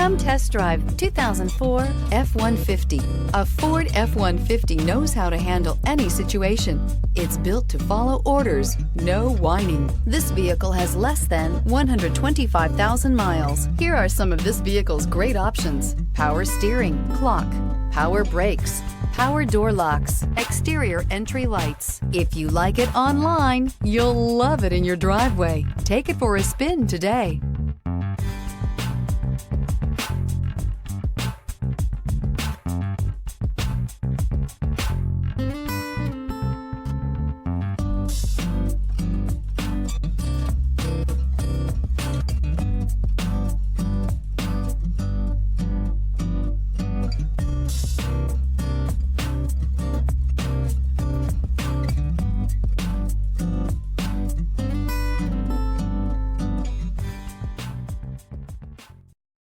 Come test drive 2004 F-150. A Ford F-150 knows how to handle any situation. It's built to follow orders, no whining. This vehicle has less than 125,000 miles. Here are some of this vehicle's great options: power steering, clock, power brakes, power door locks, exterior entry lights. If you like it online, you'll love it in your driveway. Take it for a spin today.